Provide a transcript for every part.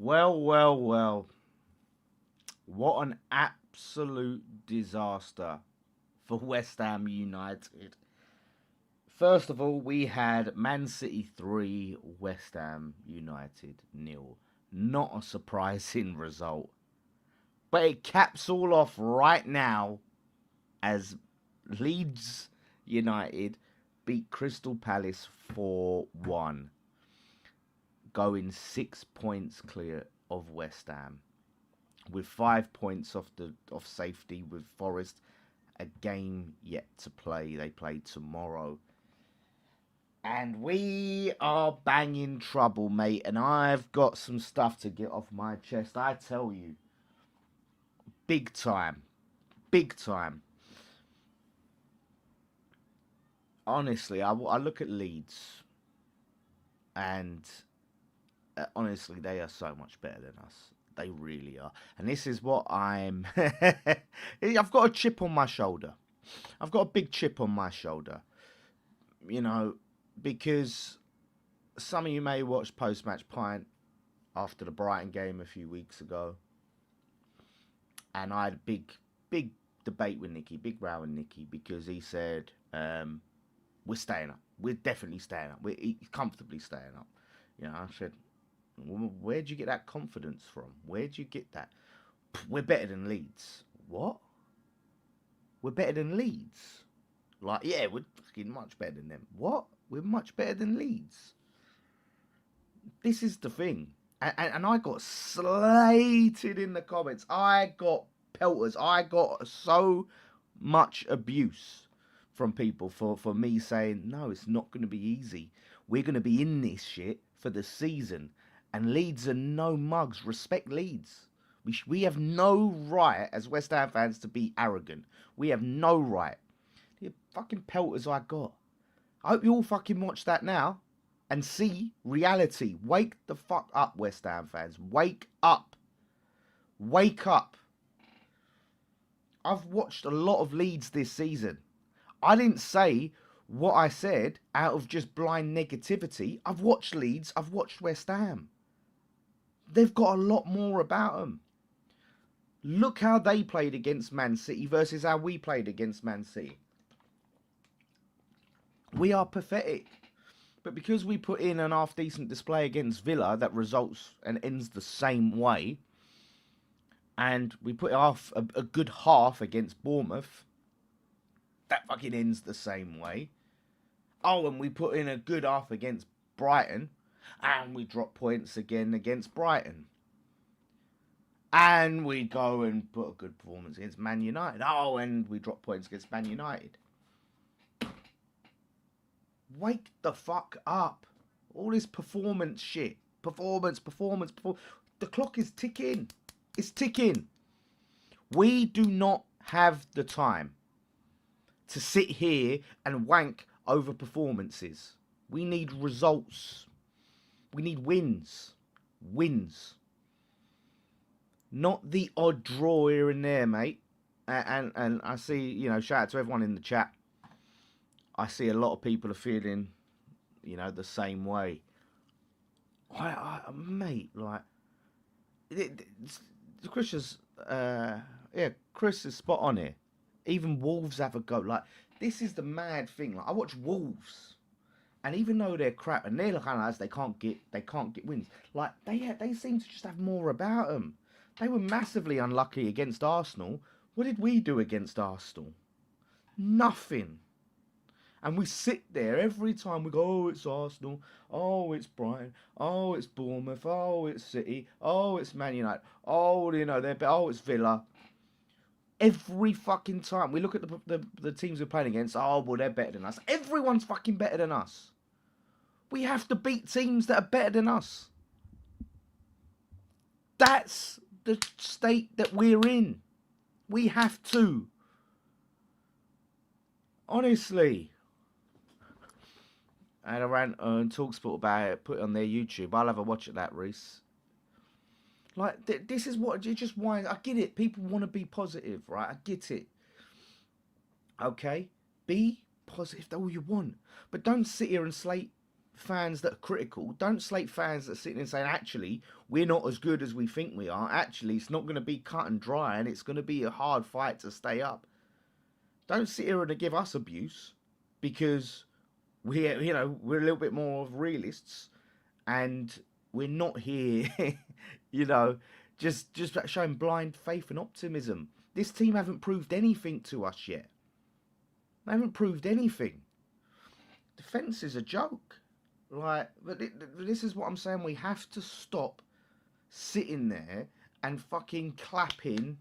Well, well, well. What an absolute disaster for West Ham United. First of all, we had Man City 3, West Ham United nil. Not a surprising result. But it caps all off right now as Leeds United beat Crystal Palace 4-1, going 6 points clear of West Ham, with 5 points off safety with Forest. A game yet to play. They play tomorrow. And we are banging trouble, mate. And I've got some stuff to get off my chest. I tell you. Big time. Big time. Honestly, I look at Leeds. And honestly, they are so much better than us. They really are. And this is what I'm... I've got a chip on my shoulder. I've got a big chip on my shoulder. You know, because some of you may watch Post-Match Pint after the Brighton game a few weeks ago. And I had a big debate with Nicky, big row with Nicky, because he said, we're staying up. We're definitely staying up. We're comfortably staying up. You know, I said, where'd you get that confidence from? Where'd you get that? We're better than Leeds. What? We're better than Leeds? Like, yeah, we're fucking much better than them. What? We're much better than Leeds. This is the thing. And I got slated in the comments. I got pelters. I got so much abuse from people for me saying, no, it's not going to be easy. We're going to be in this shit for the season. And Leeds are no mugs. Respect Leeds. We have no right as West Ham fans to be arrogant. We have no right. The fucking pelters I got. I hope you all fucking watch that now and see reality. Wake the fuck up, West Ham fans. Wake up. Wake up. I've watched a lot of Leeds this season. I didn't say what I said out of just blind negativity. I've watched Leeds. I've watched West Ham. They've got a lot more about them. Look how they played against Man City versus how we played against Man City. We are pathetic. But because we put in an half-decent display against Villa that results and ends the same way, and we put off a good half against Bournemouth, that fucking ends the same way. Oh, and we put in a good half against Brighton, and we drop points again against Brighton. And we go and put a good performance against Man United. Oh, and we drop points against Man United. Wake the fuck up. All this performance shit. Performance. The clock is ticking. It's ticking. We do not have the time to sit here and wank over performances. We need results. We need wins. Wins. Not the odd draw here and there, mate. And I see, you know, shout out to everyone in the chat. I see a lot of people are feeling, you know, the same way. Mate, like, Chris is, Chris is spot on here. Even Wolves have a go. Like, this is the mad thing. Like, I watch Wolves, and even though they're crap and they're kind of as they can't get wins. Like, they seem to just have more about them. They were massively unlucky against Arsenal. What did we do against Arsenal? Nothing. And we sit there every time we go, oh, it's Arsenal, oh, it's Brighton, oh, it's Bournemouth, oh, it's City, oh, it's Man United, oh, you know, oh, it's Villa. Every fucking time we look at the teams we're playing against, oh, well, they're better than us. Everyone's fucking better than us. We have to beat teams that are better than us. That's the state that we're in. We have to. Honestly. I had a rant on TalkSport about it, put it on their YouTube. I'll have a watch at that, Reese. Like, this is what, it just why, I get it. People want to be positive, right? I get it. Okay? Be positive all you want. But don't sit here and slate fans that are critical. Don't slate fans that are sitting and saying, actually, we're not as good as we think we are. Actually, it's not going to be cut and dry, and it's going to be a hard fight to stay up. Don't sit here and give us abuse because we're a little bit more of realists, and we're not here, you know, just showing blind faith and optimism. This team haven't proved anything to us yet. They haven't proved anything. Defense is a joke. But this is what I'm saying. We have to stop sitting there and fucking clapping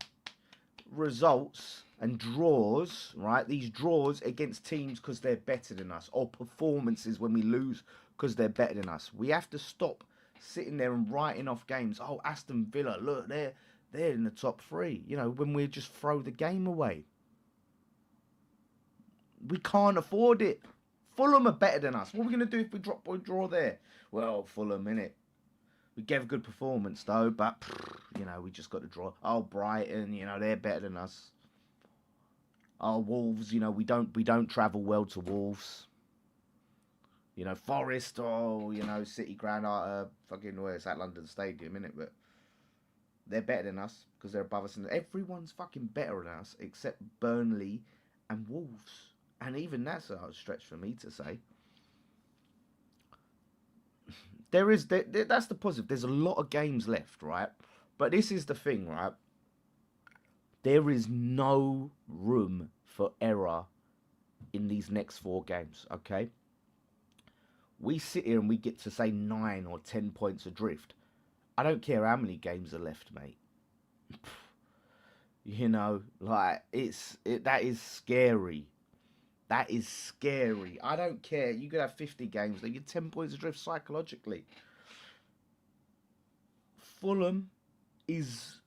results and draws, right? These draws against teams because they're better than us, or performances when we lose because they're better than us. We have to stop sitting there and writing off games. Oh, Aston Villa, look, they're in the top 3. You know, when we just throw the game away. We can't afford it. Fulham are better than us. What are we going to do if we drop or draw there? Well, Fulham, innit? We gave a good performance, though, but, we just got to draw. Oh, Brighton, they're better than us. Oh, Wolves, we don't travel well to Wolves. Forest, City Ground, it's at London Stadium, innit? But they're better than us because they're above us. And everyone's fucking better than us except Burnley and Wolves. And even that's a stretch for me to say. That's the positive. There's a lot of games left, right? But this is the thing, right? There is no room for error in these next 4 games, okay? We sit here and we get to say 9 or 10 points adrift. I don't care how many games are left, mate. That is scary. That is scary. I don't care. You could have 50 games. You're 10 points adrift psychologically. Fulham is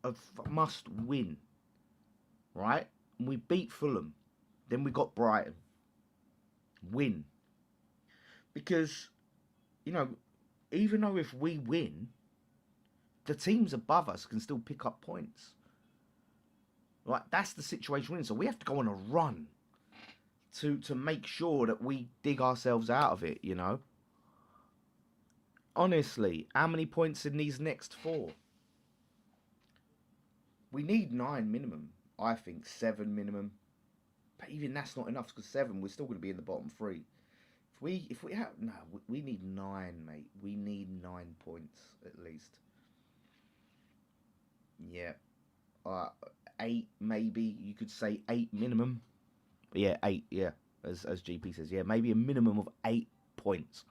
a must win. Right? We beat Fulham. Then we got Brighton. Win. Because, even though if we win, the teams above us can still pick up points. Right? That's the situation we're in. So we have to go on a run to make sure that we dig ourselves out of it, Honestly, how many points in these next 4? We need 9 minimum. I think 7 minimum. But even that's not enough because 7, we're still going to be in the bottom 3. We need 9, mate. We need 9 points at least. Yeah. 8 maybe. You could say 8 minimum. Yeah, 8, yeah, as GP says. Yeah, maybe a minimum of 8 points.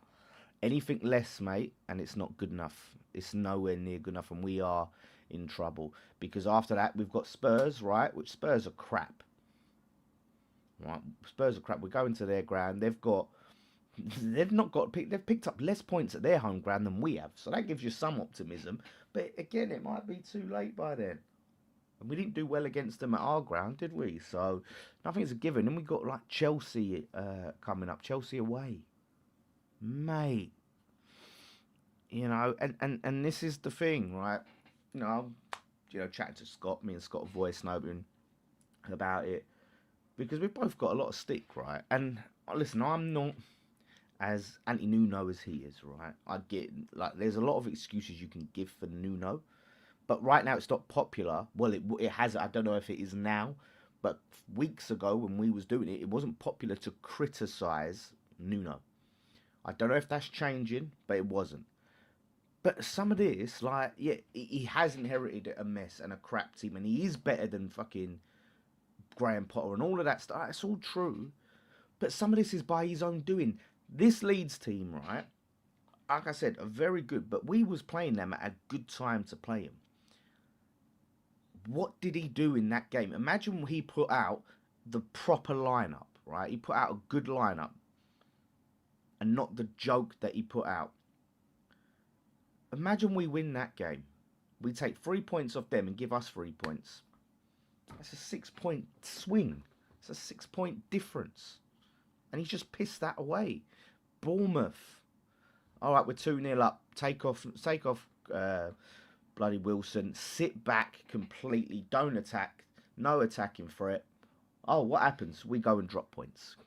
Anything less, mate, and it's not good enough. It's nowhere near good enough, and we are in trouble. Because after that, we've got Spurs, right? Which Spurs are crap. Right? Spurs are crap. We're going to their ground. They've picked up less points at their home ground than we have. So that gives you some optimism. But again, it might be too late by then. And we didn't do well against them at our ground, did we? So nothing's a given. And we got like Chelsea coming up. Chelsea away. Mate. And this is the thing, right? Chatting to Scott. Me and Scott have voice noting about it. Because we've both got a lot of stick, right? And listen, I'm not as anti-Nuno as he is, right? I get, there's a lot of excuses you can give for Nuno. But right now it's not popular. Well, it has. I don't know if it is now. But weeks ago when we was doing it, it wasn't popular to criticise Nuno. I don't know if that's changing, but it wasn't. But some of this, he has inherited a mess and a crap team. And he is better than fucking Graham Potter and all of that stuff. It's all true. But some of this is by his own doing. This Leeds team, right? Like I said, are very good. But we was playing them at a good time to play them. What did he do in that game? Imagine he put out the proper lineup, right? He put out a good lineup and not the joke that he put out. Imagine we win that game. We take 3 points off them and give us 3 points. That's a 6-point swing. It's a 6-point difference. And he's just pissed that away. Bournemouth. All right, we're 2-0 up. Take off bloody Wilson. Sit back completely. Don't attack. No attacking for it. Oh, what happens? We go and drop points.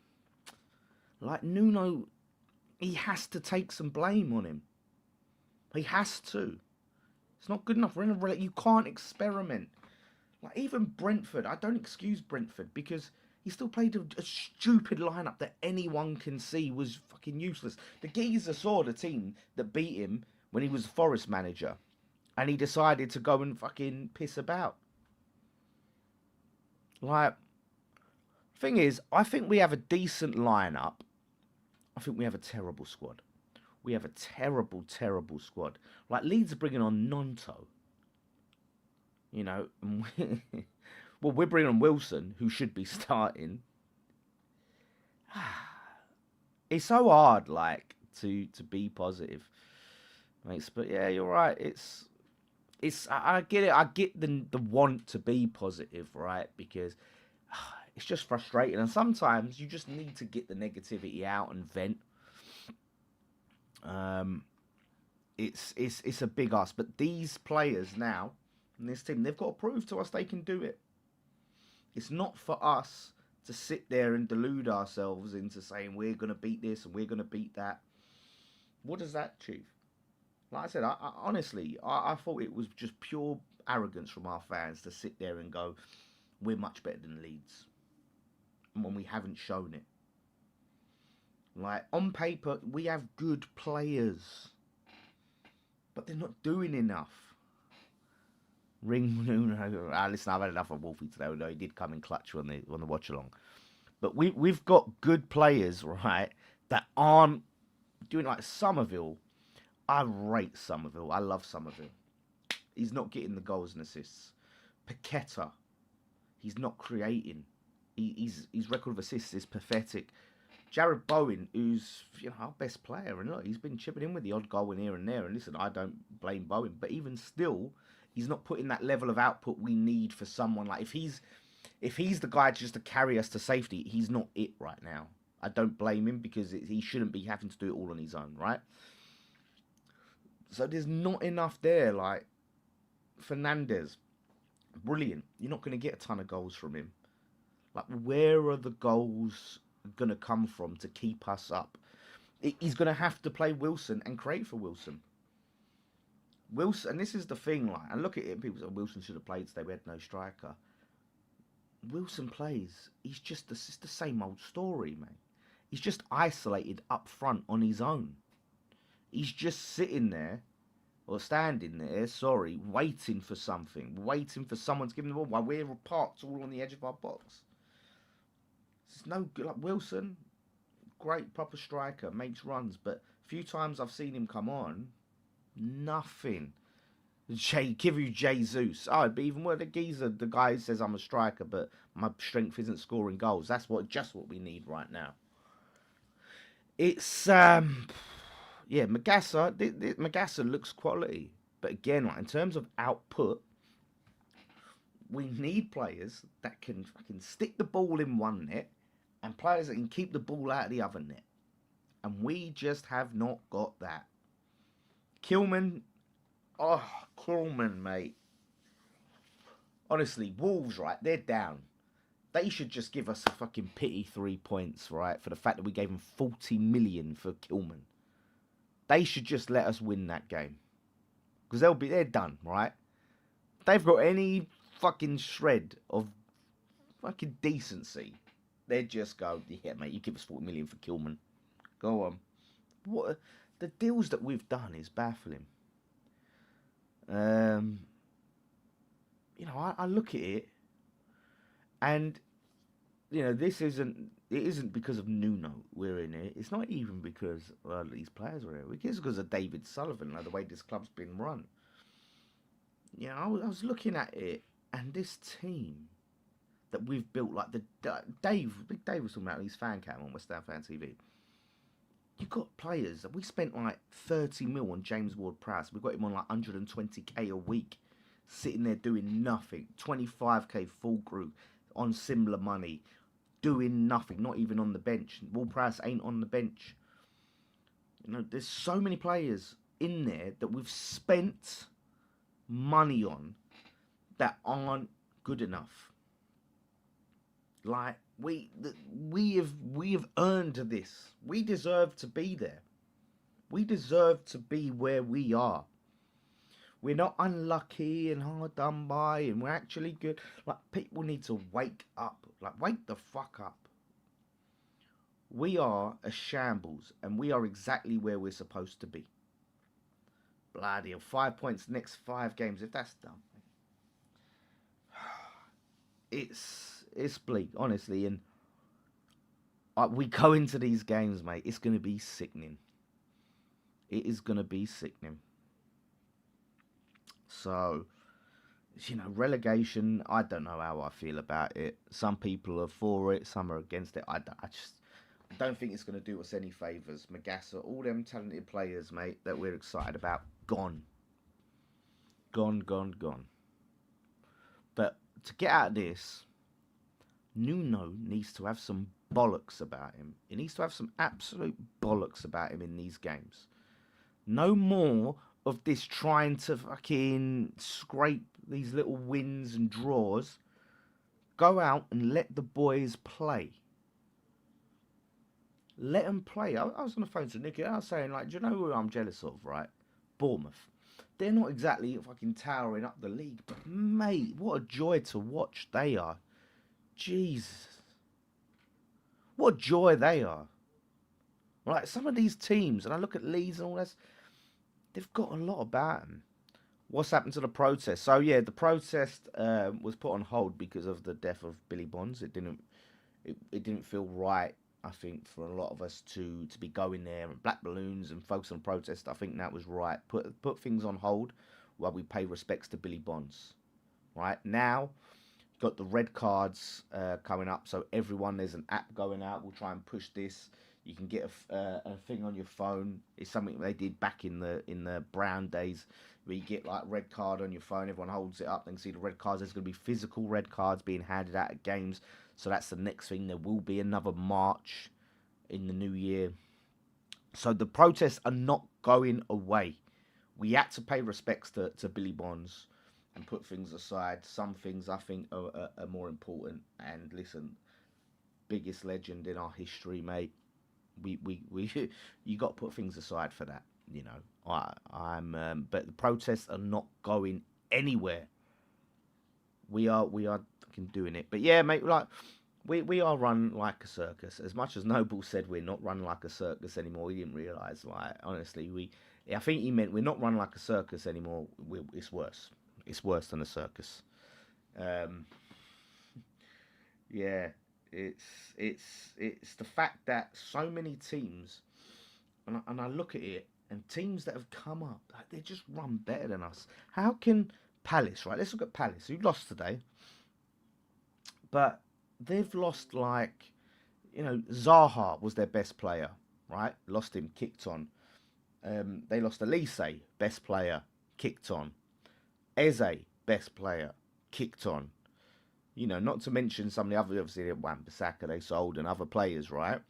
Nuno, he has to take some blame on him. He has to. It's not good enough. We're in a you can't experiment. Like even Brentford, I don't excuse Brentford because he still played a stupid lineup that anyone can see was fucking useless. The geezer saw the team that beat him when he was Forest manager, and he decided to go and fucking piss about. Like, thing is, I think we have a decent lineup. I think we have a terrible squad. We have a terrible, terrible squad. Like Leeds are bringing on Nonto. You know, and well, we're bringing on Wilson, who should be starting. It's so hard, like, to be positive, mates. But yeah, you're right. It's I get it. I get the want to be positive, right? Because it's just frustrating, and sometimes you just need to get the negativity out and vent. Um, it's a big ask, but these players now and this team, they've got to prove to us they can do it. It's not for us to sit there and delude ourselves into saying we're going to beat this and we're going to beat that. What does that achieve? Like I said, I honestly, I thought it was just pure arrogance from our fans to sit there and go, we're much better than Leeds, and when we haven't shown it. Like, on paper, we have good players, but they're not doing enough. Ring Nuno. Listen, I've had enough of Wolfie today, although he did come in clutch on the watch along. But we've got good players, right, that aren't doing, like Somerville. I rate Somerville. I love Somerville. He's not getting the goals and assists. Paqueta, he's not creating. His record of assists is pathetic. Jared Bowen, who's our best player, and look, he's been chipping in with the odd goal in here and there. And listen, I don't blame Bowen, but even still, he's not putting that level of output we need for someone like if he's the guy just to carry us to safety, he's not it right now. I don't blame him because he shouldn't be having to do it all on his own, right? So there's not enough there. Like Fernandez, brilliant. You're not going to get a ton of goals from him. Like, where are the goals going to come from to keep us up? He's going to have to play Wilson and create for Wilson. Wilson, and this is the thing, like, and look at it, people say Wilson should have played today, we had no striker. Wilson plays, it's just the same old story, mate. He's just isolated up front on his own. He's just sitting there, or standing there, waiting for something, waiting for someone to give him the ball while we're parked all on the edge of our box. It's no good. Like Wilson, great proper striker, makes runs, but a few times I've seen him come on, nothing. Give you Jesus. Oh, it'd be even worse. The geezer, the guy who says I'm a striker, but my strength isn't scoring goals. That's just what we need right now. It's Magassa. Magassa looks quality, but again, like in terms of output, we need players that can fucking stick the ball in one net and players that can keep the ball out of the other net. And we just have not got that. Kilman, mate. Honestly, Wolves, right, they're down. They should just give us a fucking pity 3 points, right, for the fact that we gave them 40 million for Kilman. They should just let us win that game. Because they're done, right? If they've got any fucking shred of fucking decency, they'd just go, yeah, mate, you give us 40 million for Kilman. Go on. What the deals that we've done is baffling. I look at it, and it isn't because of Nuno we're in it. It's not even because these players are here. It's because of David Sullivan, like the way this club's been run. I was looking at it, and this team that we've built, like Big Dave was talking about his fan cam on West Ham Fan TV. You've got players that we spent like 30 mil on James Ward-Prowse. We got him on like 120k a week, sitting there doing nothing. 25k full group on similar money, doing nothing, not even on the bench. Ward-Prowse ain't on the bench. There's so many players in there that we've spent money on that aren't good enough. Like we have earned this. We deserve to be there. We deserve to be where we are. We're not unlucky and hard done by, and we're actually good. Like, people need to wake up. Like, wake the fuck up. We are a shambles, and we are exactly where we're supposed to be. Bloody hell, 5 points next 5 games. If that's done, it's bleak, honestly. And we go into these games, mate. It's gonna be sickening. It is gonna be sickening. So, relegation. I don't know how I feel about it. Some people are for it, some are against it. I just don't think it's going to do us any favours. Magassa, all them talented players, mate, that we're excited about, gone. Gone, gone, gone. But to get out of this, Nuno needs to have some bollocks about him. He needs to have some absolute bollocks about him in these games. No more of this trying to fucking scrape these little wins and draws. Go out and let the boys play. Let them play. I was on the phone to Nicky. I was saying, like, do you know who I'm jealous of, right? Bournemouth. They're not exactly fucking towering up the league, but mate, what a joy to watch they are. Jesus. What a joy they are. Like, some of these teams, and I look at Leeds and all this, they've got a lot about them. What's happened to the protest? So yeah, the protest was put on hold because of the death of Billy Bonds. It didn't feel right, I think, for a lot of us to be going there and black balloons and focus on protest. I think that was right. Put things on hold while we pay respects to Billy Bonds. Right now, got the red cards coming up. So everyone, there's an app going out. We'll try and push this. You can get a thing on your phone. It's something they did back in the Brown days, where you get like red card on your phone. Everyone holds it up. They can see the red cards. There's going to be physical red cards being handed out at games. So that's the next thing. There will be another march in the new year. So the protests are not going away. We had to pay respects to Billy Bonds and put things aside. Some things I think are more important. And listen, biggest legend in our history, mate. We you got to put things aside for that, but the protests are not going anywhere. We are fucking doing it. But yeah, mate, like we are run like a circus. As much as Noble said we're not run like a circus anymore, he didn't realise. Like, honestly, I think he meant we're not run like a circus anymore. It's worse. It's worse than a circus. Yeah. It's the fact that so many teams, and I look at it, and teams that have come up, they just run better than us. How can Palace, right? Let's look at Palace, who lost today, but they've lost Zaha was their best player, right? Lost him, kicked on. They lost Elise, best player, kicked on. Eze, best player, kicked on. Not to mention some of the other, obviously, Wan-Bissaka they sold and other players, right?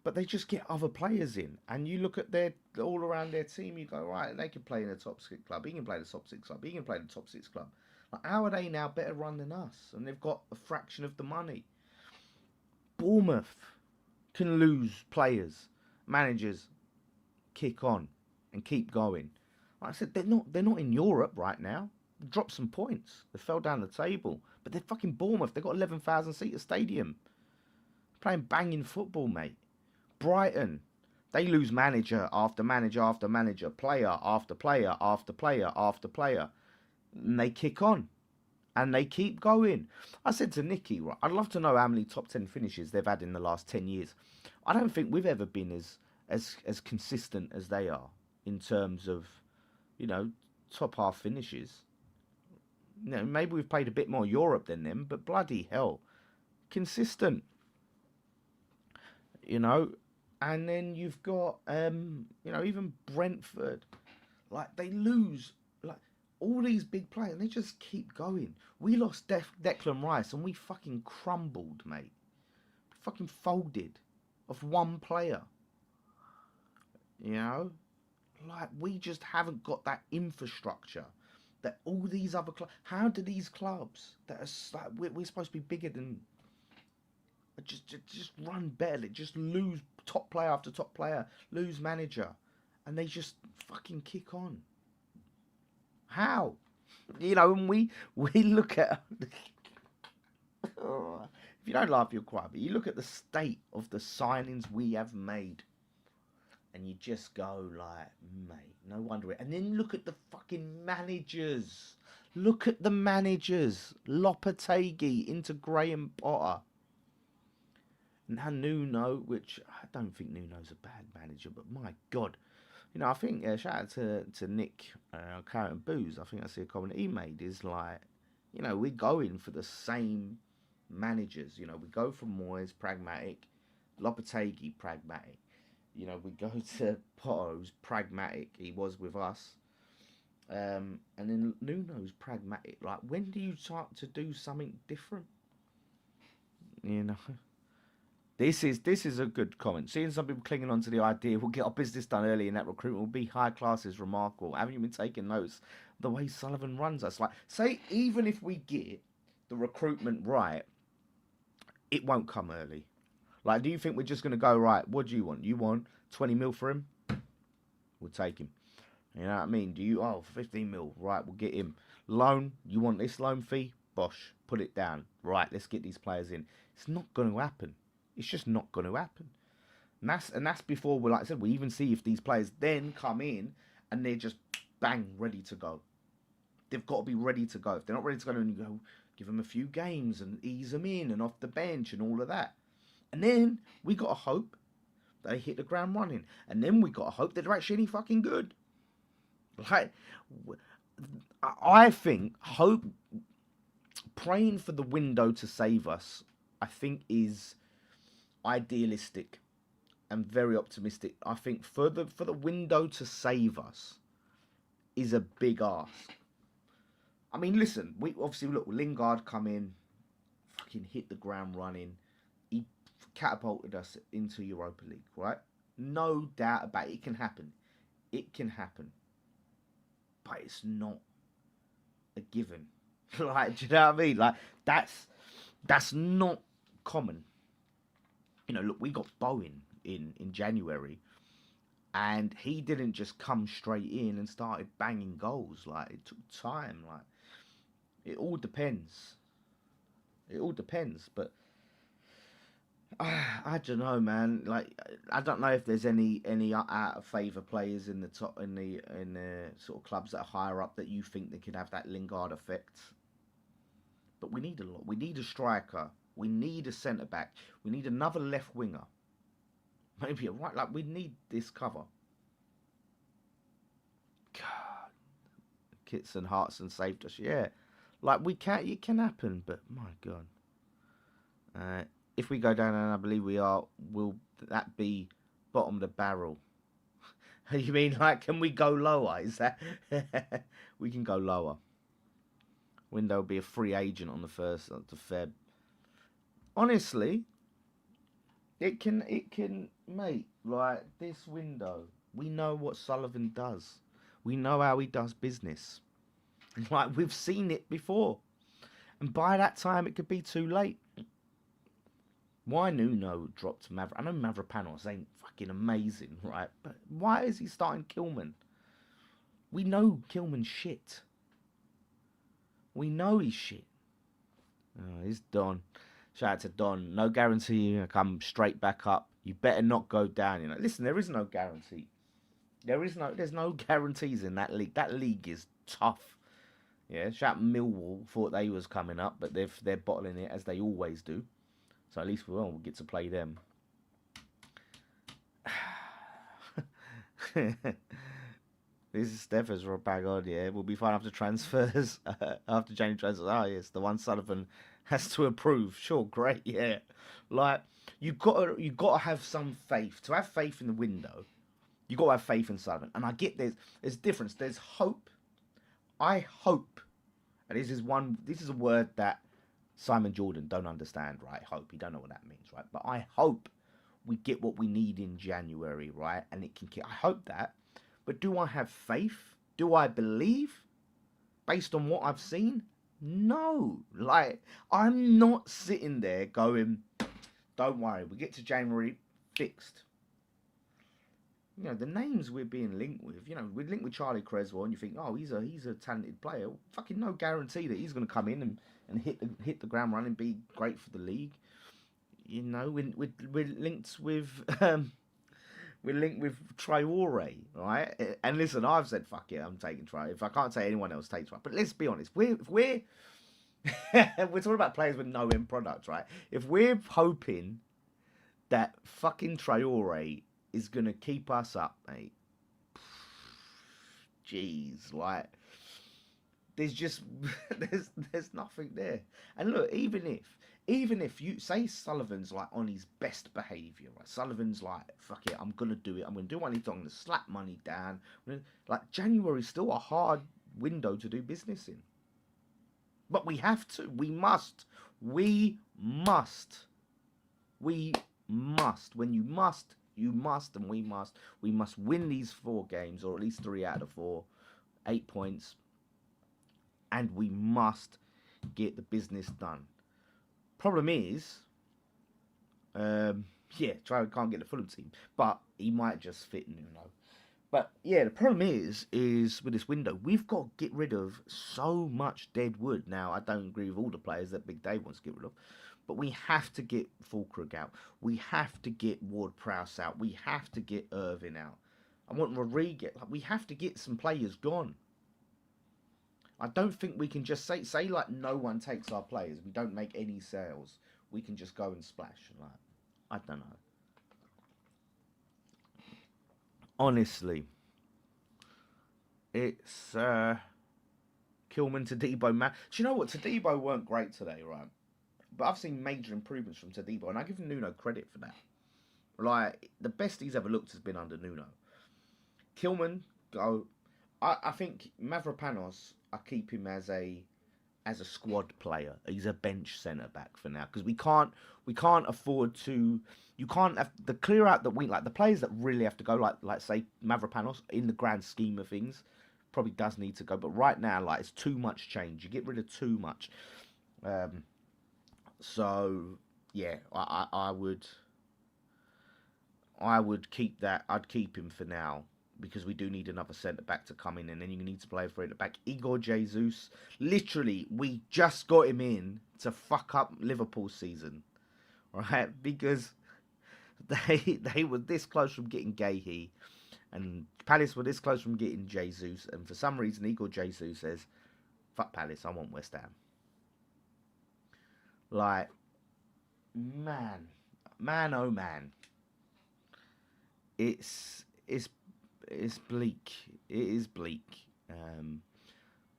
But they just get other players in. And you look at all around their team, you go, right, they can play in the top 6 club. He can play the top 6 club. He can play the top 6 club. Like, how are they now better run than us? And they've got a fraction of the money. Bournemouth can lose players, managers, kick on and keep going. Like I said, they're not in Europe right now. Dropped some points. They fell down the table. But they're fucking Bournemouth. They've got 11,000 seater stadium. Playing banging football, mate. Brighton. They lose manager after manager after manager. Player after player after player after player. And they kick on. And they keep going. I said to Nicky, right, I'd love to know how many top 10 finishes they've had in the last 10 years. I don't think we've ever been as consistent as they are in terms of, top half finishes. Maybe we've played a bit more Europe than them, but bloody hell, consistent. And then you've got, even Brentford, like they lose, like all these big players, and they just keep going. We lost Declan Rice, and we fucking crumbled, mate. Fucking folded of one player. Like we just haven't got that infrastructure. That all these other clubs, how do these clubs that are like we're supposed to be bigger than, just run better? Just lose top player after top player, lose manager, and they just fucking kick on. How? You know, and we look at if you don't laugh, you'll cry. But you look at the state of the signings we have made, and you just go like, mate, no wonder it. And then look at the fucking managers. Look at the managers. Lopetegui into Graham Potter. Now Nuno, which I don't think Nuno's a bad manager, but my God. You know, I think, shout out to Nick Carrot Booze, I think I see a comment he made, is like, you know, we're going for the same managers. You know, we go for Moyes, pragmatic, Lopetegui, pragmatic. You know, we go to Potter, who's pragmatic, he was with us. And then Nuno's pragmatic. Like, when do you start to do something different? You know? This is a good comment. Seeing some people clinging on to the idea we'll get our business done early and that recruitment will be high class is remarkable. Haven't you been taking notes the way Sullivan runs us? Like, say even if we get the recruitment right, it won't come early. Like, do you think we're just going to go, right, what do you want? You want 20 mil for him? We'll take him. You know what I mean? Do you, 15 mil, right, we'll get him. Loan, you want this loan fee? Bosh, put it down. Right, let's get these players in. It's not going to happen. It's just not going to happen. And that's before, like I said, we even see if these players then come in and they're just bang, ready to go. They've got to be ready to go. If they're not ready to go, then you go, give them a few games and ease them in and off the bench and all of that. And then we got to hope they hit the ground running. And then we got to hope that they're actually any fucking good. Like, I think praying for the window to save us, I think is idealistic and very optimistic. I think for the window to save us is a big ask. I mean, listen, we obviously look, Lingard come in, fucking hit the ground running. He catapulted us into Europa League, right? No doubt about it. It can happen. It can happen. But it's not a given. Like, do you know what I mean? Like, that's not common. You know, look, we got Bowen in January, and he didn't just come straight in and started banging goals. Like, it took time. Like, it all depends. It all depends. But I don't know, man. Like, I don't know if there's any out of favour players in the top in the sort of clubs that are higher up that you think they could have that Lingard effect. But we need a lot. We need a striker. We need a centre back. We need another left winger. Maybe a right. Like, we need this cover. God, Kits and Hartson saved us. Yeah, like we can. It can happen. But my God, if we go down, and I believe we are, will that be bottom of the barrel? You mean like, can we go lower? Is that we can go lower? Window will be a free agent on the 1st of Feb. Honestly, it can, mate, like, this window, we know what Sullivan does. We know how he does business. Like, we've seen it before. And by that time, it could be too late. Why Nuno dropped Mavropanos? I know Mavropanos ain't fucking amazing, right? But why is he starting Kilman? We know Kilman's shit. We know he's shit. Oh, he's Don. Shout out to Don. No guarantee you're going to come straight back up. You better not go down. You know, listen, there is no guarantee. There's no guarantees in that league. That league is tough. Yeah, shout out Millwall. Thought they was coming up, but they're bottling it as they always do. So at least we'll get to play them. This is Steffers for a bag on, yeah. We'll be fine after transfers. After January transfers. Oh, yes, the one Sullivan has to approve. Sure, great, yeah. Like, you gotta have some faith. To have faith in the window, you gotta have faith in Sullivan. And I get there's a difference. There's hope. I hope, and this is a word that Simon Jordan don't understand, right? Hope. He don't know what that means, right? But I hope we get what we need in January, right? And it can. I hope that. But do I have faith? Do I believe? Based on what I've seen? No. Like, I'm not sitting there going, don't worry, we get to January, fixed. The names we're being linked with. We're linked with Charlie Creswell, and you think, oh, he's a talented player. Fucking no guarantee that he's going to come in and hit the ground running, be great for the league. We're linked with we're linked with Traore, right? And listen, I've said fuck it, I'm taking Traore. If I can't say anyone else takes Traore, but let's be honest, we're we're talking about players with no end product, right? If we're hoping that fucking Traore is gonna keep us up, mate, jeez, like there's just there's nothing there. And look, even if you say Sullivan's like on his best behaviour, right? Sullivan's like, fuck it, I'm gonna do it. I'm gonna do what I need to. I'm gonna slap money down. Like January's still a hard window to do business in, but we have to. We must. We must. We must. When you must, you must, and we must. We must win these 4 games, or at least 3 out of 4, 8 points, and we must get the business done. Problem is, Traore can't get the Fulham team, but he might just fit Nuno. But yeah, the problem is with this window, we've got to get rid of so much dead wood. Now, I don't agree with all the players that Big Dave wants to get rid of, but we have to get Fulkrug out. We have to get Ward-Prowse out. We have to get Irvin out. I want Rodriguez. We have to get some players gone. I don't think we can just say like no one takes our players. We don't make any sales. We can just go and splash. Like, I don't know. Honestly, it's Kilman Tadibo, man. Do you know what? Tadibo weren't great today, right? But I've seen major improvements from Tadibo, and I give Nuno credit for that. Like, the best he's ever looked has been under Nuno. Kilman, go. I think Mavropanos, I keep him as a squad player. He's a bench centre back for now because we can't afford to. You can't have the clear out that we like the players that really have to go. Like say Mavropanos in the grand scheme of things, probably does need to go. But right now, like it's too much change. You get rid of too much. So yeah, I would keep that. I'd keep him for now because we do need another centre back to come in, and then you need to play for it back. Igor Jesus, literally, we just got him in to fuck up Liverpool's season, right? Because they were this close from getting Gahey, and Palace were this close from getting Jesus, and for some reason Igor Jesus says, "Fuck Palace, I want West Ham." Like, man, oh man, it's it's bleak. It is bleak.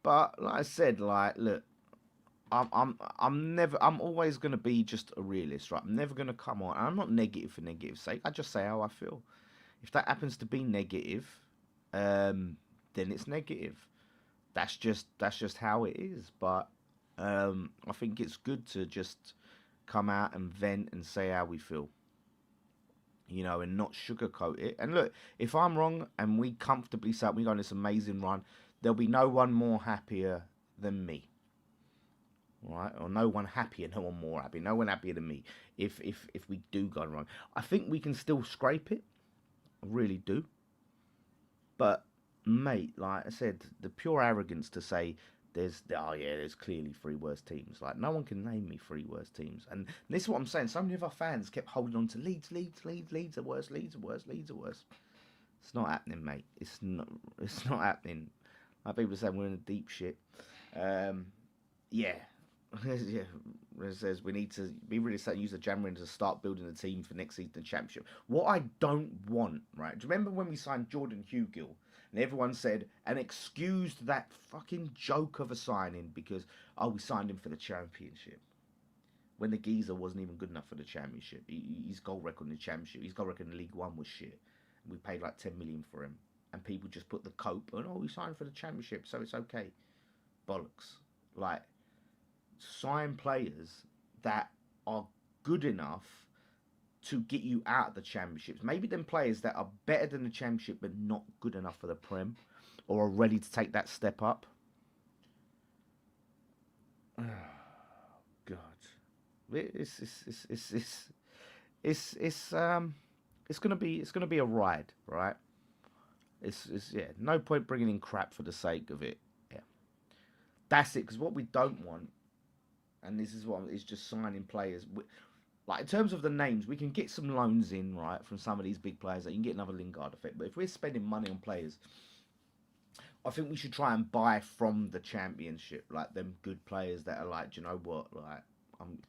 But like I said, like look, I'm always gonna be just a realist, right? I'm never gonna come on. I'm not negative for negative sake. I just say how I feel. If that happens to be negative, then it's negative. That's just how it is. But I think it's good to just come out and vent and say how we feel. And not sugarcoat it. And look, if I'm wrong and we comfortably sat, we go on this amazing run, there'll be no one more happier than me, right? Or no one happier, no one more happy, no one happier than me. If we do go wrong, I think we can still scrape it. I really do. But mate, like I said, the pure arrogance to say there's clearly 3 worst teams. Like no one can name me 3 worst teams, and this is what I'm saying. So many of our fans kept holding on to Leeds are worse, Leeds are worse, Leeds are worse. It's not happening, mate. It's not happening. Like people say, we're in a deep shit. Yeah. Yeah, it says we need to be really set. Use the January to start building a team for next season championship. What I don't want, right? Do you remember when we signed Jordan Hugill and everyone said and excused that fucking joke of a signing because we signed him for the championship when the geezer wasn't even good enough for the championship. His goal record in the championship, his goal record in League One was shit. And we paid like 10 million for him, and people just put the cope and we signed for the championship, so it's okay. Bollocks. Like, sign players that are good enough to get you out of the championships. Maybe them players that are better than the championship but not good enough for the Prem or are ready to take that step up. Oh, God. It's gonna be a ride, right? It's yeah, no point bringing in crap for the sake of it. Yeah, that's it. Because what we don't want, and this is what is just signing players. Like in terms of the names, we can get some loans in right from some of these big players. That you can get another Lingard effect. But if we're spending money on players, I think we should try and buy from the championship, like them good players that are like, do you know what, like I'm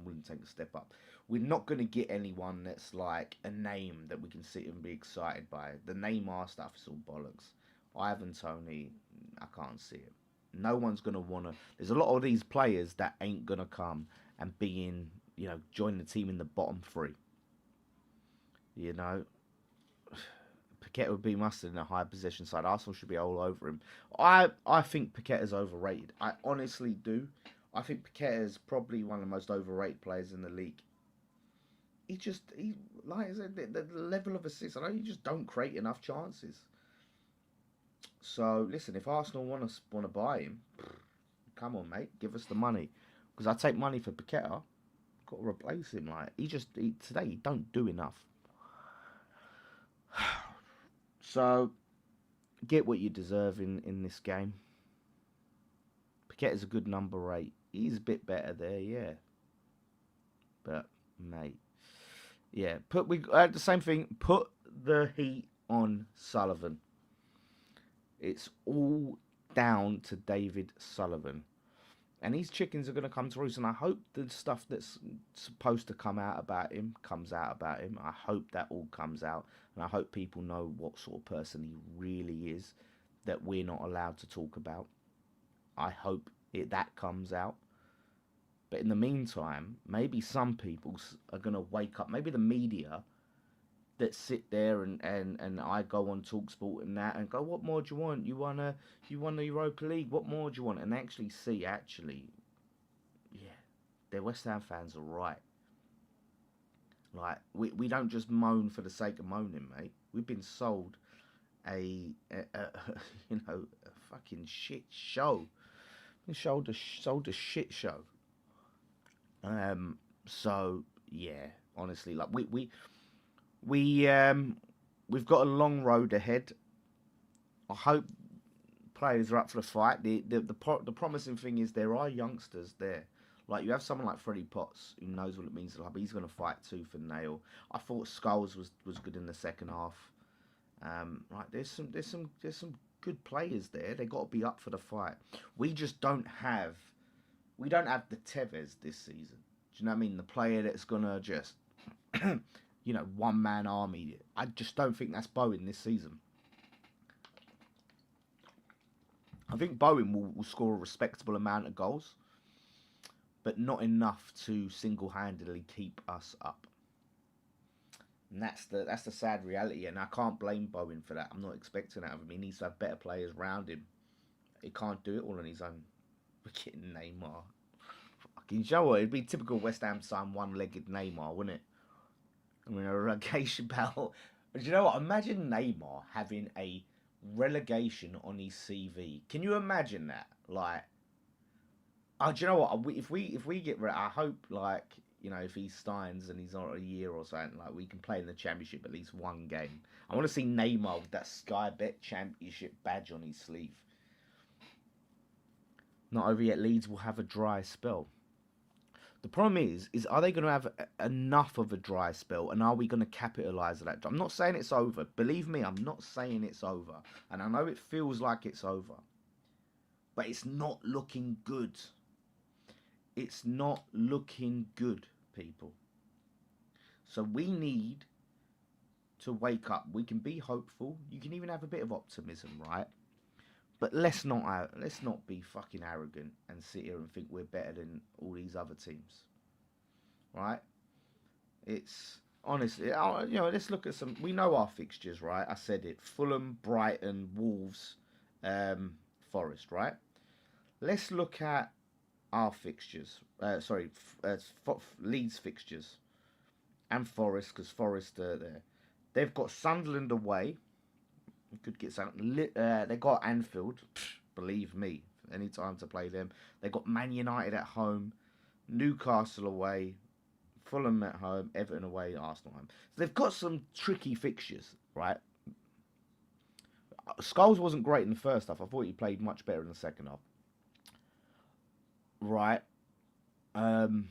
willing to take a step up. We're not going to get anyone that's like a name that we can sit and be excited by. The Neymar stuff is all bollocks. Ivan Tony, I can't see it. No one's going to want to. There's a lot of these players that ain't going to come and be in, join the team in the bottom three. You know, Paqueta would be mustard in a high possession side. Arsenal should be all over him. I think Paqueta's overrated. I honestly do. I think Paqueta is probably one of the most overrated players in the league. He like I said, the level of assists. I know you just don't create enough chances. So listen, if Arsenal want to buy him, come on, mate, give us the money. Because I take money for Paqueta. Got to replace him. Like today he don't do enough. So get what you deserve in this game. Paqueta's a good number 8. He's a bit better there, yeah. But mate, yeah. We the same thing. Put the heat on Sullivan. It's all down to David Sullivan. And these chickens are going to come to roost. And I hope the stuff that's supposed to come out about him comes out about him. I hope that all comes out. And I hope people know what sort of person he really is that we're not allowed to talk about. I hope that comes out. But in the meantime, maybe some people are going to wake up. Maybe the media that sit there and I go on TalkSport and that and go, what more do you want? You won the Europa League. What more do you want? And actually see, yeah, their West Ham fans are right. Like we don't just moan for the sake of moaning, mate. We've been sold a a fucking shit show. Been sold a shit show. So yeah, honestly, like we've got a long road ahead. I hope players are up for the fight. The promising thing is there are youngsters there. Like you have someone like Freddie Potts who knows what it means to love. He's going to fight tooth and nail. I thought Scholes was good in the second half. Right, there's some good players there. They got to be up for the fight. We don't have the Tevez this season. Do you know what I mean? The player that's gonna just one man army. I just don't think that's Bowen this season. I think Bowen will score a respectable amount of goals, but not enough to single-handedly keep us up. And that's the sad reality, and I can't blame Bowen for that. I'm not expecting that of him. He needs to have better players around him. He can't do it all on his own. We're getting Neymar. Fucking you know what? It'd be typical West Ham sign one-legged Neymar, wouldn't it? I mean, a relegation battle. But you know what? Imagine Neymar having a relegation on his CV. Can you imagine that? Like, oh, do you know what? If we get, I hope like if he signs and he's on a year or something, like we can play in the championship at least one game. I want to see Neymar with that Sky Bet Championship badge on his sleeve. Not over yet. Leeds will have a dry spell. The problem is are they going to have enough of a dry spell, and are we going to capitalise on that? I'm not saying it's over. Believe me, I'm not saying it's over. And I know it feels like it's over. But it's not looking good. It's not looking good, people. So we need to wake up. We can be hopeful. You can even have a bit of optimism, right? But let's not be fucking arrogant and sit here and think we're better than all these other teams, right? It's honestly, let's look at some. We know our fixtures, right? I said it: Fulham, Brighton, Wolves, Forest, right? Let's look at our fixtures. Leeds fixtures and Forest, because Forest are there. They've got Sunderland away. We could get something. They got Anfield. Believe me, any time to play them. They got Man United at home, Newcastle away, Fulham at home, Everton away, Arsenal home. So they've got some tricky fixtures, right? Scholes wasn't great in the first half. I thought he played much better in the second half. Right. Um,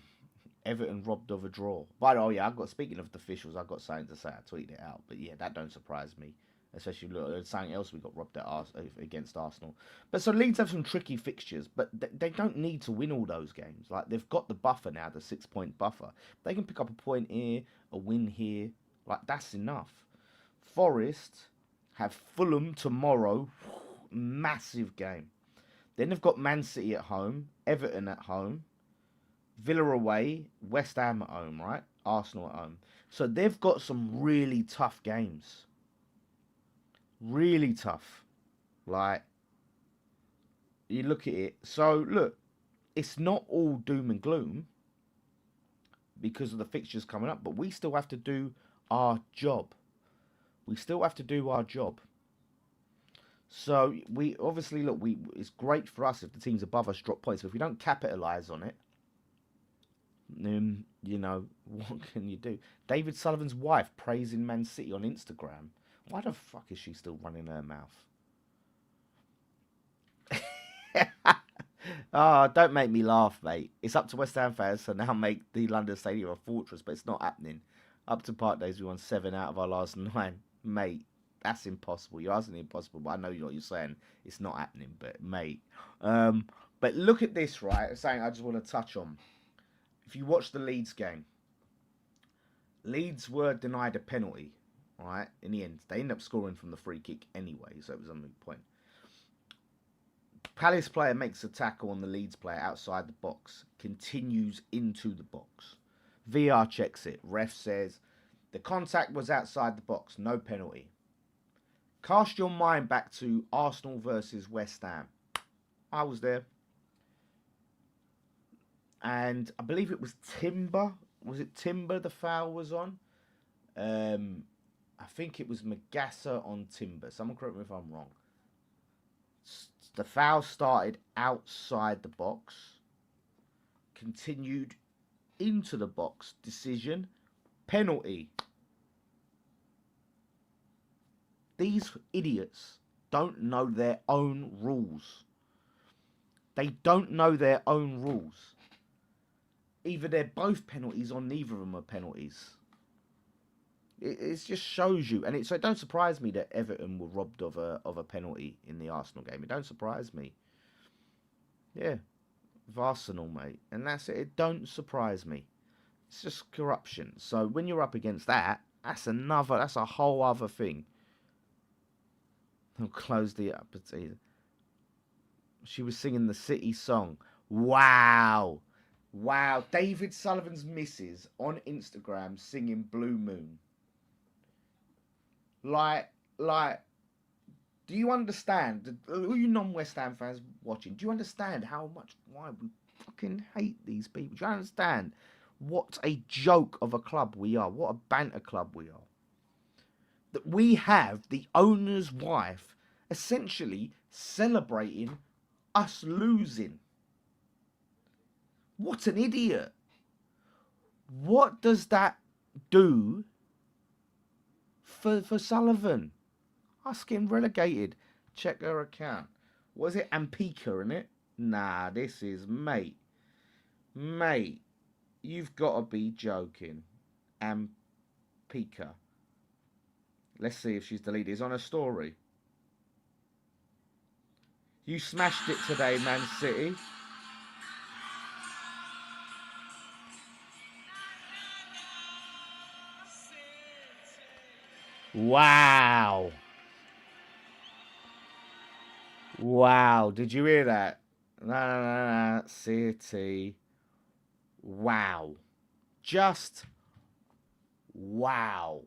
Everton robbed of a draw. But oh yeah, speaking of the officials, I've got something to say. I tweeted it out. But yeah, that don't surprise me. Especially look, there's something else we got robbed against Arsenal. But so Leeds have some tricky fixtures, but they don't need to win all those games. Like they've got the buffer now, the 6 point buffer. They can pick up a point here, a win here. Like that's enough. Forest have Fulham tomorrow, massive game. Then they've got Man City at home, Everton at home, Villa away, West Ham at home, right? Arsenal at home. So they've got some really tough games. Really tough. Like, you look at it. So, look, it's not all doom and gloom because of the fixtures coming up, but we still have to do our job. We still have to do our job. So, we obviously, look, it's great for us if the teams above us drop points, but if we don't capitalise on it, then, what can you do? David Sullivan's wife praising Man City on Instagram. Why the fuck is she still running her mouth? Oh, don't make me laugh, mate. It's up to West Ham fans to now make the London Stadium a fortress, but it's not happening. Up to Park Days, we won 7 out of our last 9. Mate, that's impossible. You're asking the impossible, but I know what you're saying. It's not happening, but mate. But look at this, right? Something I just want to touch on. If you watch the Leeds game, Leeds were denied a penalty, right? In the end, they ended up scoring from the free kick anyway, so it was a moot point. Palace player makes a tackle on the Leeds player outside the box, continues into the box. VR checks it. Ref says the contact was outside the box, no penalty. Cast your mind back to Arsenal versus West Ham. I was there. And I believe it was Timber. Was it Timber the foul was on? I think it was Magassa on Timber. Someone correct me if I'm wrong. The foul started outside the box. Continued into the box. Decision. Penalty. These idiots don't know their own rules. They don't know their own rules. Either they're both penalties or neither of them are penalties. It just shows you, and so it don't surprise me that Everton were robbed of a penalty in the Arsenal game. It don't surprise me. Yeah, of Arsenal, mate, and that's it. It don't surprise me. It's just corruption. So when you're up against that, that's a whole other thing. They'll close the up. She was singing the City song. Wow. David Sullivan's missus on Instagram singing Blue Moon. Like, do you understand? All you non-West Ham fans watching, do you understand why we fucking hate these people? Do you understand what a joke of a club we are? What a banter club we are. That we have the owner's wife essentially celebrating us losing. What an idiot. What does that do for Sullivan? Us getting relegated. Check her account. Was it Ampika in it? Nah, this is mate. Mate, you've got to be joking. Ampika. Let's see if she's deleted. It's on her story. You smashed it today, Man City. Wow. Wow. Did you hear that? No. City. Wow. Just wow.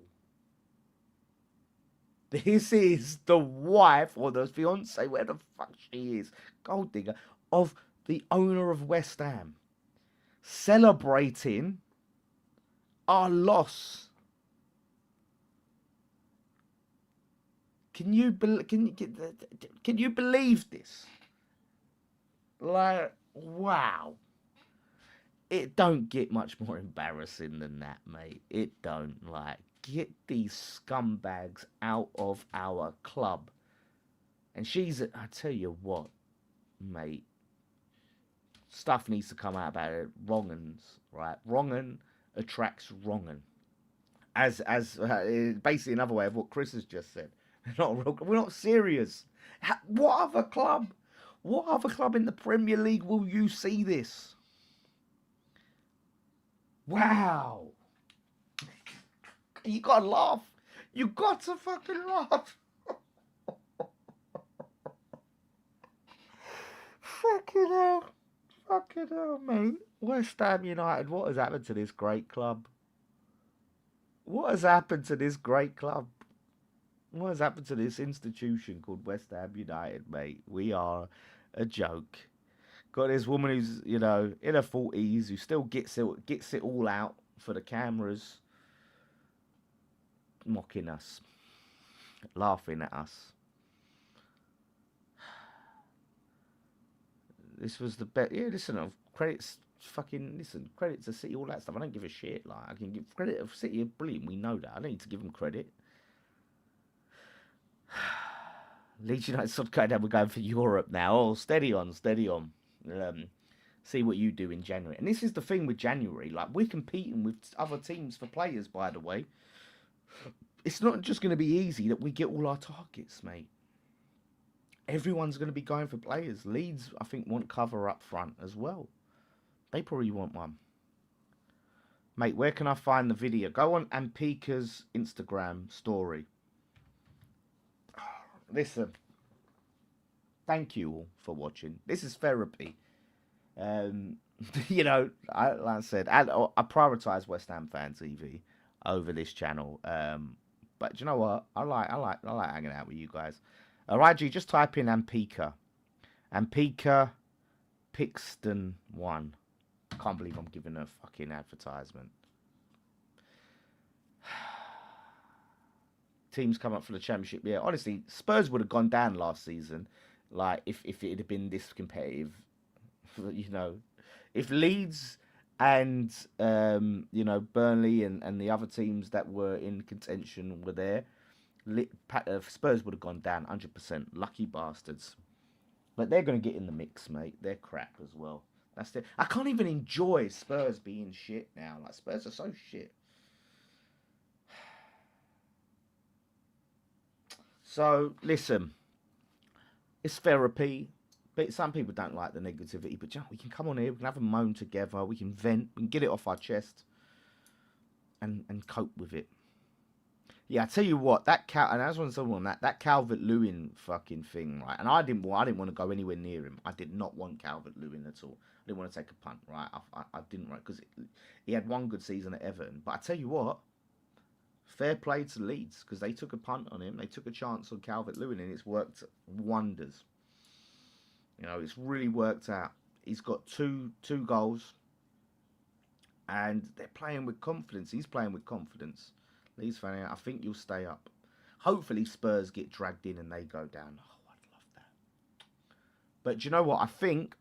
This is the wife or the fiance, where the fuck she is, gold digger, of the owner of West Ham. Celebrating our loss. Can you believe this? Like, wow. It don't get much more embarrassing than that, mate. It don't. Like, get these scumbags out of our club. And I tell you what, mate, stuff needs to come out about it. Wrong'uns, right? Wrong'un attracts wrong'un. As basically another way of what Chris has just said. We're not serious. What other club? What other club in the Premier League will you see this? Wow. You gotta laugh. You got to fucking laugh. Fucking hell. Fucking hell, mate. West Ham United, what has happened to this great club? What has happened to this great club? What has happened to this institution called West Ham United, mate? We are a joke. Got this woman who's, in her 40s, who still gets it all out for the cameras, mocking us, laughing at us. This was the best. Yeah, listen, credits to City, all that stuff. I don't give a shit. Like, I can give credit of City are brilliant. We know that. I don't need to give them credit. Leeds United sort of going down. We're going for Europe now. Oh, steady on. See what you do in January. And this is the thing with January. Like, we're competing with other teams for players, by the way. It's not just going to be easy that we get all our targets, mate. Everyone's going to be going for players. Leeds, I think, want cover up front as well. They probably want one. Mate, where can I find the video? Go on Ampika's Instagram story. Listen. Thank you all for watching. This is therapy. Like I said, I prioritise West Ham Fan TV over this channel. But you know what? I like hanging out with you guys. IG, just type in Ampika. Ampika Pixton 1. I can't believe I'm giving her a fucking advertisement. Teams come up for the Championship. Yeah, honestly, Spurs would have gone down last season. Like, if it had been this competitive. If Leeds and, Burnley and the other teams that were in contention were there, Spurs would have gone down 100%. Lucky bastards. But they're going to get in the mix, mate. They're crap as well. That's it. I can't even enjoy Spurs being shit now. Like, Spurs are so shit. So, listen. It's therapy. But some people don't like the negativity. But, we can come on here. We can have a moan together. We can vent. We can get it off our chest. And cope with it. Yeah, I tell you what, and I just want to say on that Calvert-Lewin fucking thing, right? And I didn't want to go anywhere near him. I did not want Calvert-Lewin at all. I didn't want to take a punt, right? I didn't, right? Because he had one good season at Everton. But I tell you what, fair play to Leeds, because they took a punt on him. They took a chance on Calvert-Lewin, and it's worked wonders. It's really worked out. He's got two goals, and they're playing with confidence. He's playing with confidence. Leeds fan, I think you'll stay up. Hopefully Spurs get dragged in and they go down. Oh, I'd love that. But do you know what? I think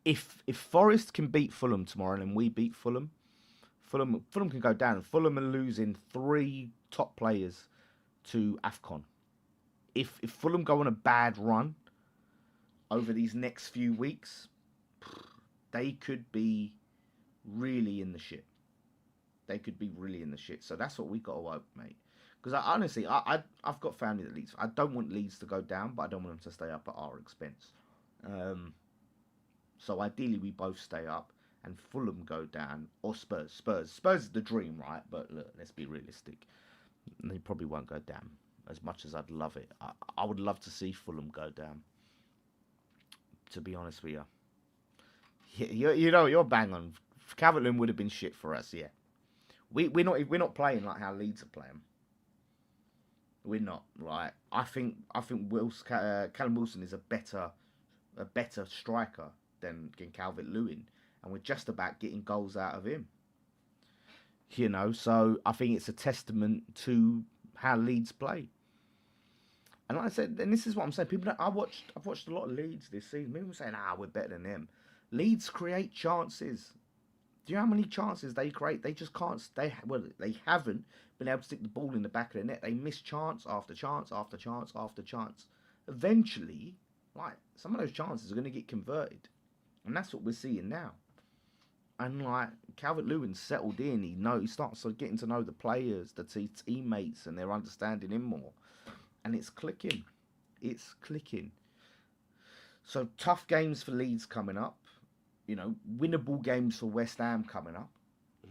if Forest can beat Fulham tomorrow and we beat Fulham can go down. Fulham are losing 3 top players to AFCON. If Fulham go on a bad run over these next few weeks, they could be really in the shit. So that's what we got to hope, mate. Because honestly, I've got family that Leeds. I don't want Leeds to go down, but I don't want them to stay up at our expense. So ideally, we both stay up and Fulham go down, or Spurs. Spurs is the dream, right? But look, let's be realistic. They probably won't go down as much as I'd love it. I would love to see Fulham go down. To be honest with you, you're bang on. Calvert-Lewin would have been shit for us, yeah. We're not playing like how Leeds are playing. We're not, right? I think Callum Wilson is a better striker than Calvert-Lewin, and we're just about getting goals out of him. So I think it's a testament to how Leeds play. And like I said, and this is what I'm saying. I've watched a lot of Leeds this season. People saying, we're better than them. Leeds create chances. Do you know how many chances they create? They just can't. They haven't been able to stick the ball in the back of the net. They miss chance after chance after chance after chance. eventually, like, some of those chances are going to get converted. And that's what we're seeing now. And, like, Calvert-Lewin's settled in. He starts getting to know the players, the teammates, and they're understanding him more. And it's clicking. It's clicking. So, tough games for Leeds coming up. Winnable games for West Ham coming up.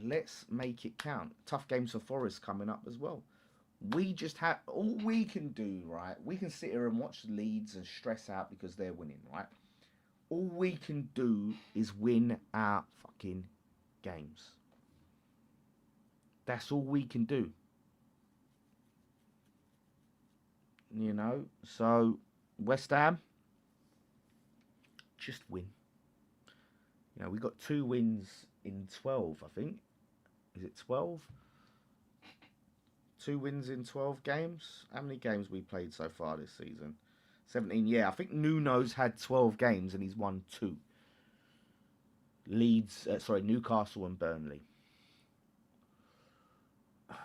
Let's make it count. Tough games for Forest coming up as well. We just have, all we can do, right? We can sit here and watch Leeds and stress out because they're winning, right? All we can do is win our fucking games. That's all we can do. So West Ham, just win. We got 2 wins in 12, I think. Is it 12? 2 wins in 12 games. How many games we played so far this season? 17. Yeah, I think Nuno's had 12 games and he's won 2. Newcastle and Burnley. I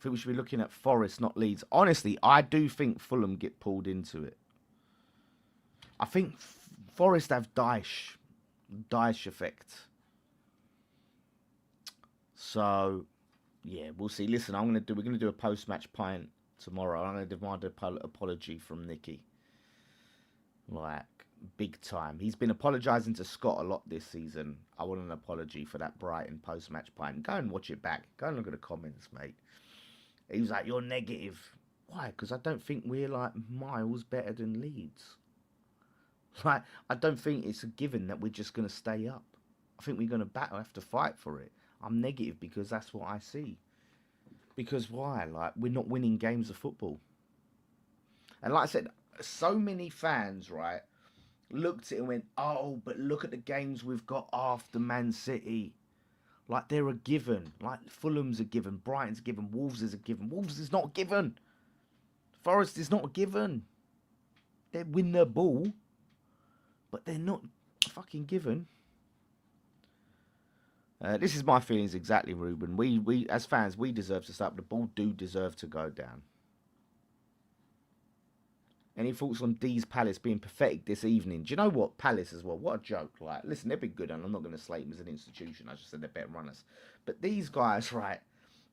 think we should be looking at Forest, not Leeds. Honestly, I do think Fulham get pulled into it. I think Forest have Dyche effect. So, yeah, we'll see. Listen, we're going to do a post-match pint tomorrow. I'm going to demand an apology from Nicky. Like, big time. He's been apologising to Scott a lot this season. I want an apology for that Brighton post-match pint. Go and watch it back. Go and look at the comments, mate. He was like, you're negative. Why? Because I don't think we're, like, miles better than Leeds. Like, I don't think it's a given that we're just going to stay up. I think we're going to have to fight for it. I'm negative because that's what I see. Because why? Like, we're not winning games of football. And like I said, so many fans, right, looked at it and went, oh, but look at the games we've got after Man City. Like, they're a given. Like, Fulham's a given. Brighton's a given. Wolves is a given. Wolves is not a given. Forest is not a given. They win their ball, but they're not fucking given. This is my feelings exactly, Ruben. We as fans, we deserve to start. The ball do deserve to go down. Any thoughts on D's Palace being pathetic this evening? Do you know what? Palace as well. What a joke. Like, listen, they've been good, and I'm not going to slate them as an institution. I just said they're better runners. But these guys, right,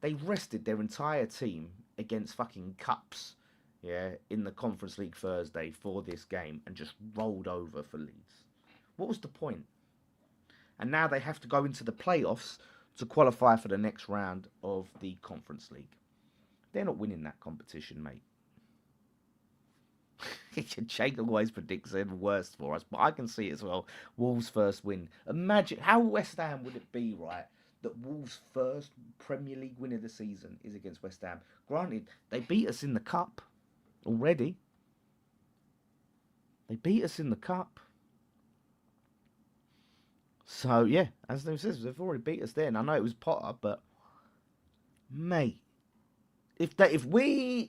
they rested their entire team against fucking Cups, yeah, in the Conference League Thursday for this game and just rolled over for Leeds. What was the point? And now they have to go into the playoffs to qualify for the next round of the Conference League. They're not winning that competition, mate. Jake always predicts the worst for us, but I can see it as well. Wolves' first win. Imagine how West Ham would it be, right, that Wolves' first Premier League win of the season is against West Ham. Granted, they beat us in the Cup already. They beat us in the Cup. So, yeah, as they says, they've already beat us there. And I know it was Potter, but, mate, if we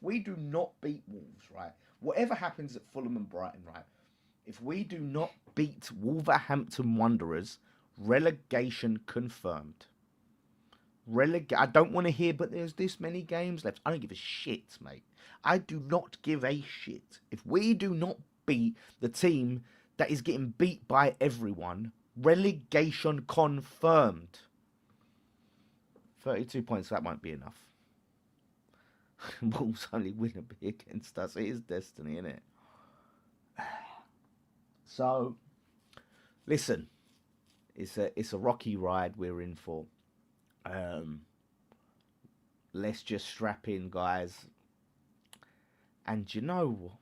do not beat Wolves, right, whatever happens at Fulham and Brighton, right, if we do not beat Wolverhampton Wanderers, relegation confirmed. I don't want to hear, but there's this many games left. I don't give a shit, mate. I do not give a shit. If we do not beat the team that is getting beat by everyone, relegation confirmed. 32 points, that won't be enough. Wolves only win a bit against us. It is destiny, isn't it? So, listen, it's a rocky ride we're in for. Let's just strap in, guys. And you know what?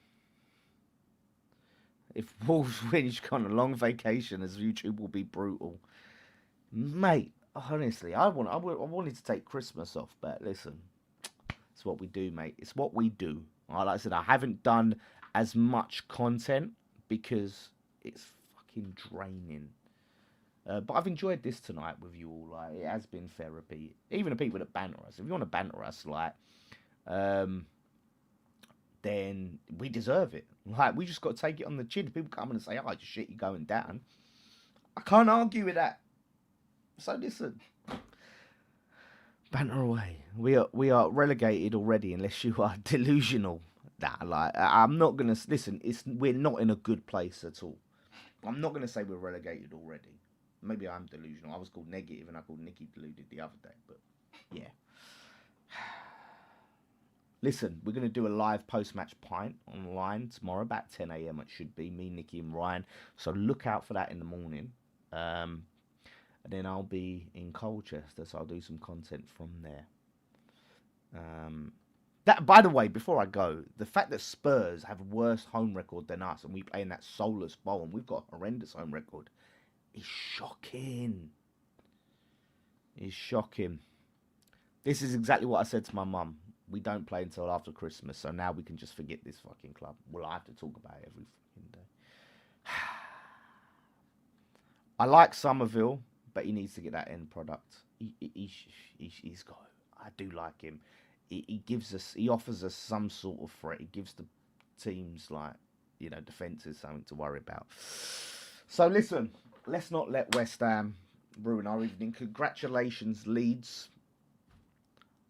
If Wolves win, you've gone on a long vacation, as YouTube will be brutal. Mate, honestly, I wanted to take Christmas off, but listen, it's what we do, mate. It's what we do. Like I said, I haven't done as much content because it's fucking draining. But I've enjoyed this tonight with you all. Like, it has been therapy. Even the people that banter us. If you want to banter us, like, then we deserve it. Like, we just got to take it on the chin. People come and say, oh, just shit, you're going down. I can't argue with that. So listen, banter away. We are relegated already, unless you are delusional. Nah, like I'm not gonna listen. We're not in a good place at all. I'm not gonna say we're relegated already. Maybe I'm delusional. I was called negative, and I called Nicky deluded the other day. But yeah, listen, we're gonna do a live post-match pint online tomorrow about 10 a.m. It should be me, Nicky, and Ryan. So look out for that in the morning. And then I'll be in Colchester, so I'll do some content from there. That, by the way, before I go, the fact that Spurs have a worse home record than us, and we play in that soulless bowl, and we've got a horrendous home record, is shocking. Is shocking. This is exactly what I said to my mum. We don't play until after Christmas, so now we can just forget this fucking club. Well, I have to talk about it every fucking day. I like Somerville, but he needs to get that end product. He's got. I do like him. He gives us. He offers us some sort of threat. He gives the teams like defences something to worry about. So listen, let's not let West Ham ruin our evening. Congratulations, Leeds.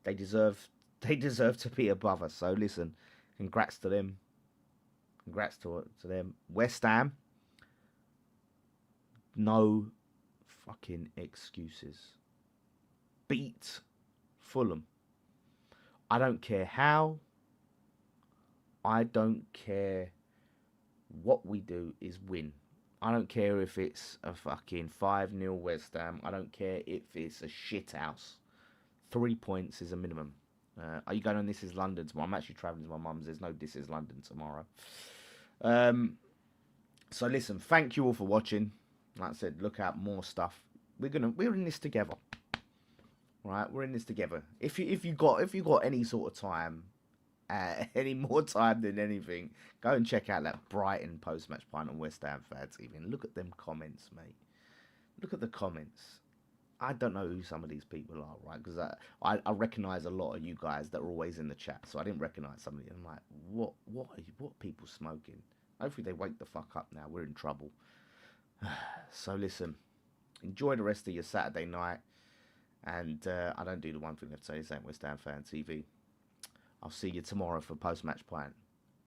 They deserve to be above us. So listen, congrats to them. Congrats to them. West Ham. No fucking excuses. Beat Fulham. I don't care how. I don't care what we do is win. I don't care if it's a fucking 5-0 West Ham. I don't care if it's a shit house. 3 points is a minimum. Are you going on This Is London tomorrow? I'm actually travelling to my mum's. There's no This Is London tomorrow. So listen, thank you all for watching. Like I said, look out more stuff. We're in this together. Right, we're in this together. If you got any sort of time, any more time than anything, go and check out that Brighton post-match pint on West Ham Fans TV and look at them comments, mate. Look at the comments. I don't know who some of these people are, right? Because I recognise a lot of you guys that are always in the chat, so I didn't recognise some of you. I'm like, what are people smoking? Hopefully they wake the fuck up now. We're in trouble. So listen, enjoy the rest of your Saturday night. And I don't do the one thing left to say, this ain't West Ham Fan TV. I'll see you tomorrow for post-match pint.